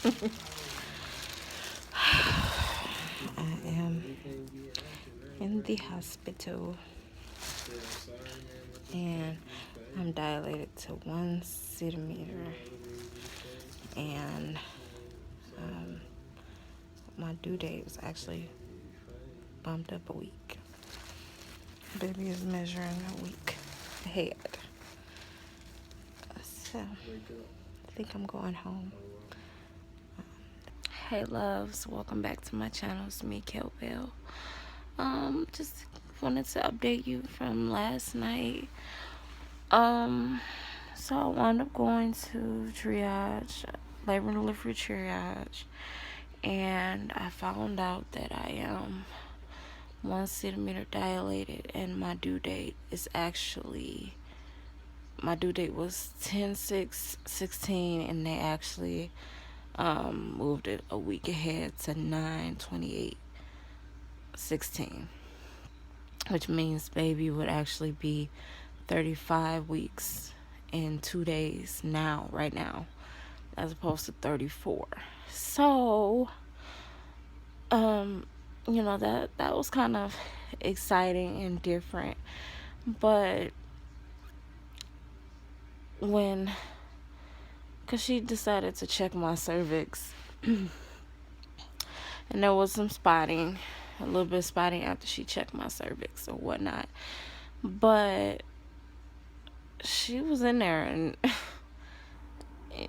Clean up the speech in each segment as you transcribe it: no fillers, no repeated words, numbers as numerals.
I am in the hospital and I'm dilated to 1 centimeter, and um, my due date was actually bumped up a week. Baby is measuring a week ahead. So I think I'm going home. Hey loves, welcome back to my channel. It's me, Kel Bell. Just wanted to update you from last night. So I wound up going to triage, labor and delivery triage, and I found out that I am 1 centimeter dilated, and my due date was 10/6/16, and they actually moved it a week ahead to 9/28/16, which means baby would actually be 35 weeks in 2 days right now, as opposed to 34. So, that was kind of exciting and different. But because she decided to check my cervix, and there was some spotting, a little bit of spotting after she checked my cervix or whatnot. But she was in there, and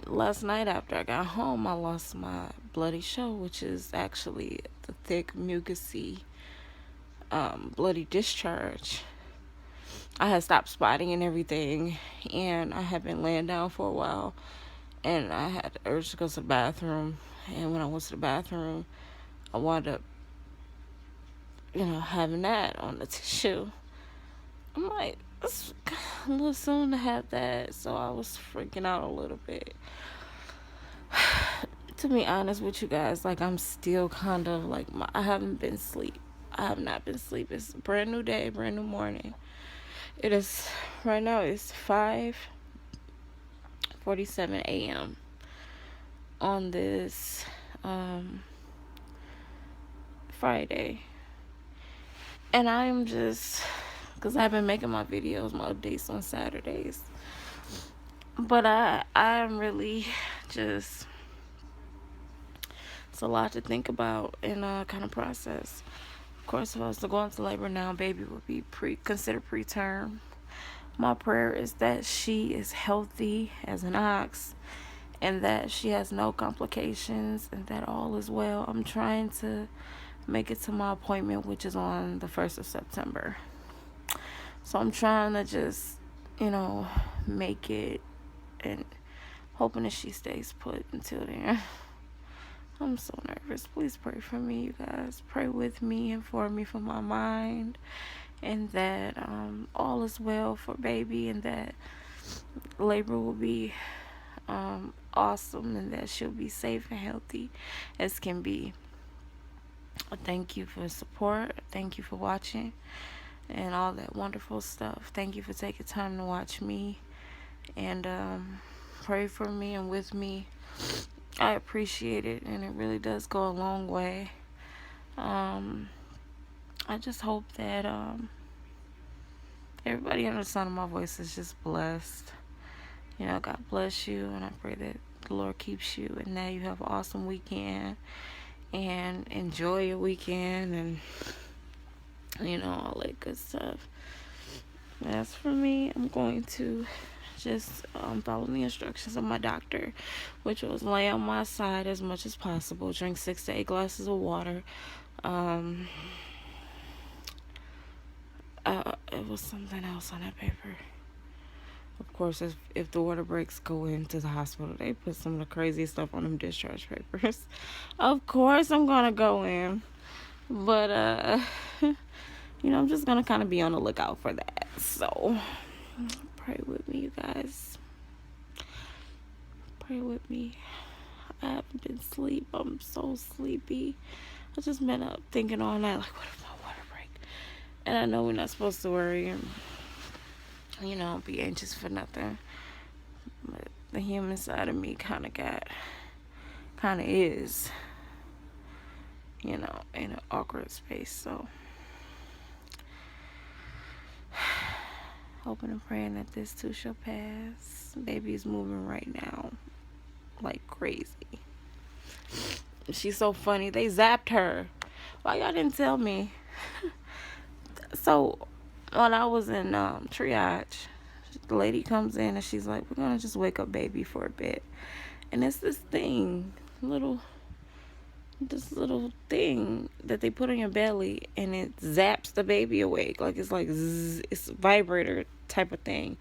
last night after I got home, I lost my bloody show, which is actually the thick, mucousy, bloody discharge. I had stopped spotting and everything, and I had been laying down for a while, and I had the urge to go to the bathroom. And when I went to the bathroom, I wound up, having that on the tissue. I'm like, it's a little soon to have that, so I was freaking out a little bit. To be honest with you guys, like, I'm still kind of like, I haven't been asleep. I have not been asleep. It's a brand new day, brand new morning. It is, right now, it's 5:47 a.m. on this Friday. And I'm just, because I've been making my videos, my updates on Saturdays. But I'm really just, it's a lot to think about and kind of process. Of course, if I was to go into labor now, baby would be considered preterm. My prayer is that she is healthy as an ox, and that she has no complications, and that all is well. I'm trying to make it to my appointment, which is on the 1st of September. So I'm trying to just, make it, and hoping that she stays put until then. I'm so nervous. Please pray for me, you guys. Pray with me and for me, for my mind, and that all is well for baby, and that labor will be awesome, and that she'll be safe and healthy as can be. Thank you for support. Thank you for watching and all that wonderful stuff. Thank you for taking time to watch me, and pray for me and with me. I appreciate it, and it really does go a long way. I just hope that everybody under the sound of my voice is just blessed. God bless you, and I pray that the Lord keeps you, and that you have an awesome weekend, and enjoy your weekend, and all that good stuff. As for me, I'm going to just follow the instructions of my doctor, which was lay on my side as much as possible, drink 6 to 8 glasses of water. It was something else on that paper. Of course, if the water breaks, go into the hospital. They put some of the craziest stuff on them discharge papers. Of course, I'm gonna go in, but I'm just gonna kind of be on the lookout for that. So pray with me, you guys. Pray with me. I haven't been asleep. I'm so sleepy. I just been up thinking all night, like, what if my water break? And I know we're not supposed to worry and be anxious for nothing. But the human side of me kind of got kind of is, you know, in an awkward space. So, hoping and praying that this too shall pass. Baby's moving right now like crazy. She's so funny. They zapped her. Why y'all didn't tell me? So, when I was in triage, the lady comes in and she's like, we're going to just wake up baby for a bit. And it's this thing, this little thing that they put on your belly, and it zaps the baby awake. Like, it's like zzz, it's a vibrator type of thing.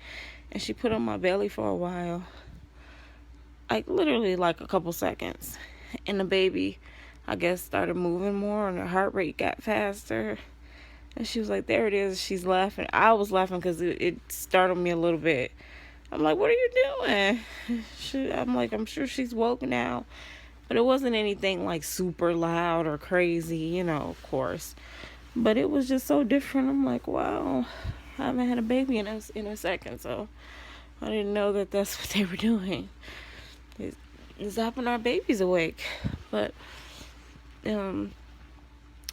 And she put on my belly for a while, like literally like a couple seconds. And the baby, I guess, started moving more, and her heart rate got faster. And she was like, there it is. She's laughing. I was laughing because it startled me a little bit. I'm like, what are you doing? I'm like, I'm sure she's woke now. But it wasn't anything like super loud or crazy, you know, of course. But it was just so different. I'm like, wow, I haven't had a baby in a second. So I didn't know that that's what they were doing. It's zapping our babies awake. But, yeah,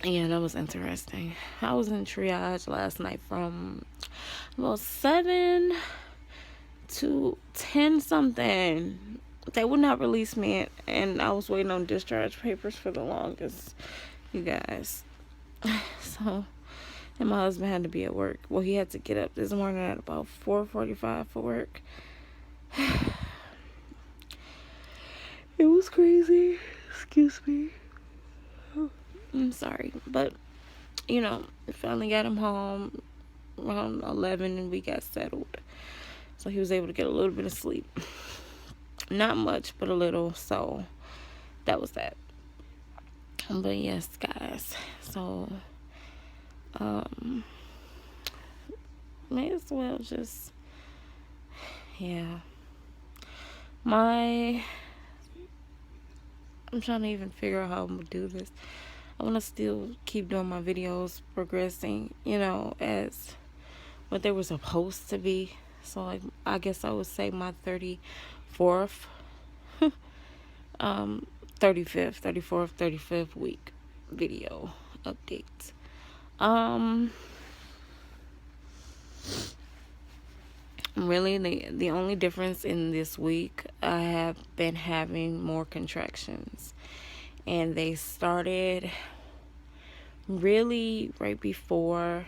that was interesting. I was in triage last night from about 7 to 10 something. They would not release me, and I was waiting on discharge papers for the longest, you guys. So, and my husband had to be at work. Well, he had to get up this morning at about 4:45 for work. It was crazy. Excuse me. I'm sorry, but you know, finally got him home around 11 and we got settled. So he was able to get a little bit of sleep. Not much, but a little. So that was that. But yes, guys. So, may as well just, yeah. I'm trying to even figure out how I'm going to do this. I want to still keep doing my videos, progressing, you know, as what they were supposed to be. So, like, I guess I would say my 34th, 35th week video updates. Really, the only difference in this week, I have been having more contractions. And they started really right before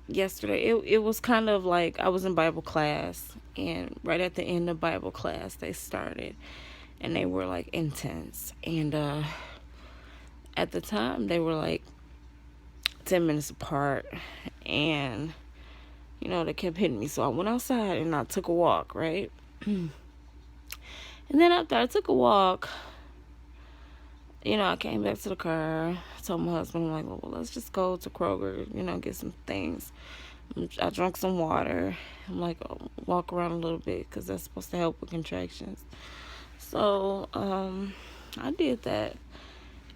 yesterday. It was kind of like I was in Bible class, and right at the end of Bible class they started, and they were like intense. And at the time they were like 10 minutes apart, and you know, they kept hitting me. So I went outside and I took a walk, right? And then after I took a walk, you know, I came back to the car. I told my husband, I'm like, well, let's just go to Kroger, you know, get some things. I drank some water. I'm like, walk around a little bit because that's supposed to help with contractions. So I did that.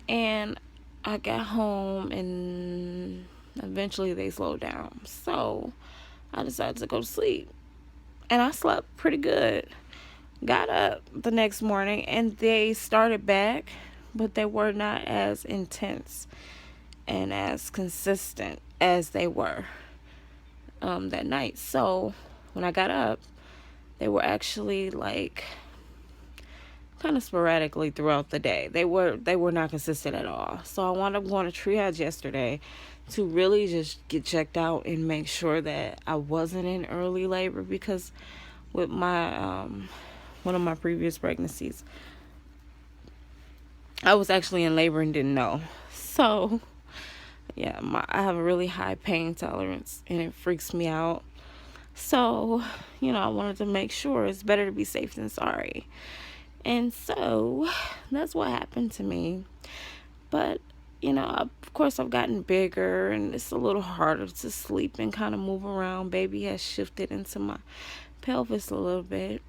And I got home and eventually they slowed down. So I decided to go to sleep. And I slept pretty good. Got up the next morning and they started back, but they were not as intense and as consistent as they were that night. So when I got up, they were actually like kind of sporadically throughout the day. They were not consistent at all. So I wound up going to triage yesterday to really just get checked out and make sure that I wasn't in early labor, because with my one of my previous pregnancies, I was actually in labor and didn't know. So, yeah, I have a really high pain tolerance and it freaks me out. So, you know, I wanted to make sure it's better to be safe than sorry. And so, that's what happened to me. But, you know, of course, I've gotten bigger and it's a little harder to sleep and kind of move around. Baby has shifted into my pelvis a little bit.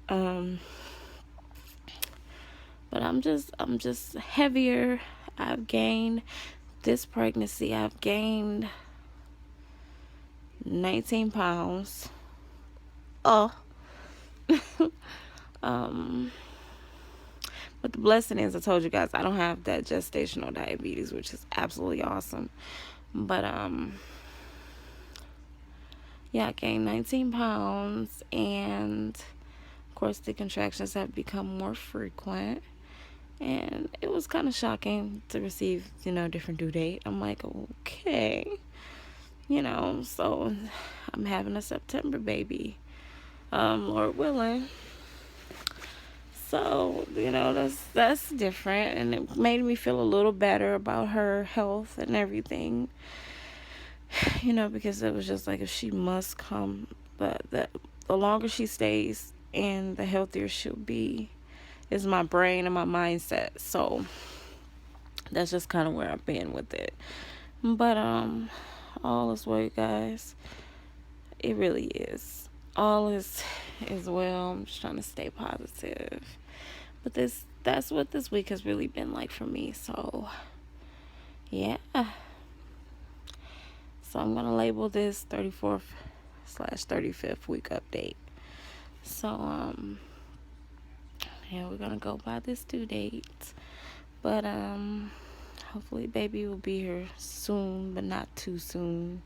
But I'm just heavier. I've gained this pregnancy. I've gained 19 pounds. Oh, Um, but the blessing is, I told you guys, I don't have that gestational diabetes, which is absolutely awesome. But yeah, I gained 19 pounds, and of course the contractions have become more frequent. And it was kind of shocking to receive, different due date. I'm like, okay, so I'm having a September baby, Lord willing. So, that's different, and it made me feel a little better about her health and everything. Because it was just like, if she must come, but the longer she stays and the healthier she'll be, is my brain and my mindset. So that's just kind of where I've been with it. But all is well, guys. It really is. All is well. I'm just trying to stay positive. But that's what this week has really been like for me. So yeah. So I'm gonna label this 34th/35th week update. So yeah, we're gonna go by this due date. But hopefully baby will be here soon, but not too soon.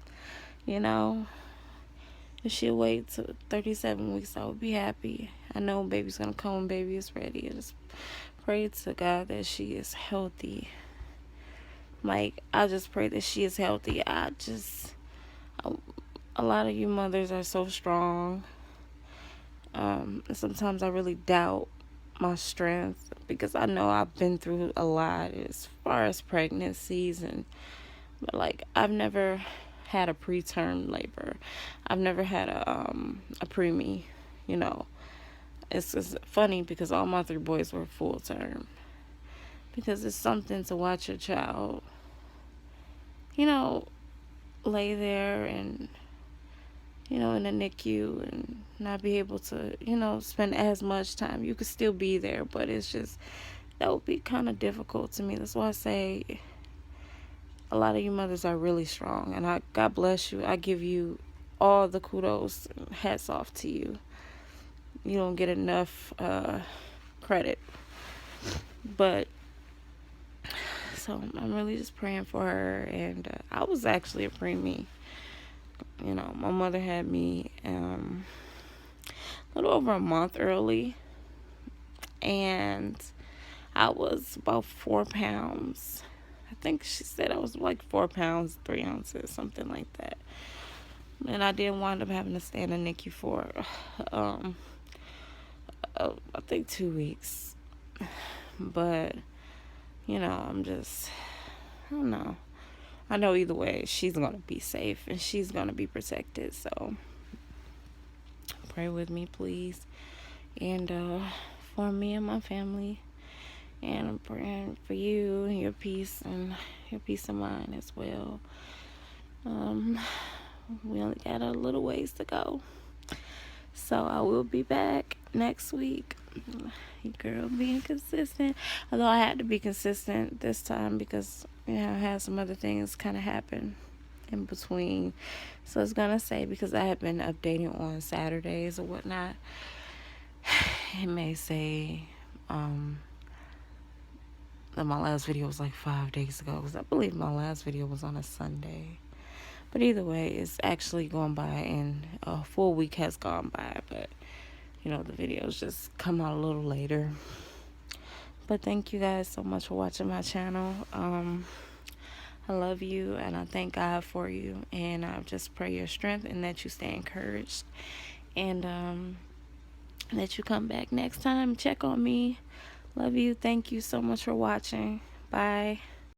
If she'll wait to 37 weeks, I would be happy. I know baby's gonna come when baby is ready. I just pray to God that she is healthy. Like, I just pray that she is healthy. A lot of you mothers are so strong. Sometimes I really doubt my strength, because I know I've been through a lot as far as pregnancies, but like, I've never had a preterm labor. I've never had a preemie. It's funny because all my 3 boys were full term, because it's something to watch your child lay there and in the NICU and not be able to spend as much time. You could still be there, but it's just, that would be kind of difficult to me. That's why I say a lot of you mothers are really strong, and God bless you. I give you all the kudos. Hats off to you. You don't get enough credit. But so I'm really just praying for her. And I was actually a preemie. My mother had me a little over a month early, and I was about 4 pounds. I think she said I was like 4 pounds 3 ounces, something like that. And I did wind up having to stay in the NICU for I think 2 weeks. But I'm just, I don't know. I know either way she's gonna be safe and she's gonna be protected. So pray with me, please, and for me and my family. And I'm praying for you and your peace of mind as well. We only got a little ways to go. So I will be back next week. Your girl being consistent. Although I had to be consistent this time because I had some other things kind of happen in between. So it's gonna say, because I have been updating on Saturdays or whatnot, it may say that my last video was like 5 days ago, because I believe my last video was on a Sunday. But either way, it's actually gone by, and a full week has gone by. But the videos just come out a little later. But thank you guys so much for watching my channel. I love you, and I thank God for you, and I just pray your strength and that you stay encouraged, and that you come back next time, check on me. Love you. Thank you so much for watching. Bye.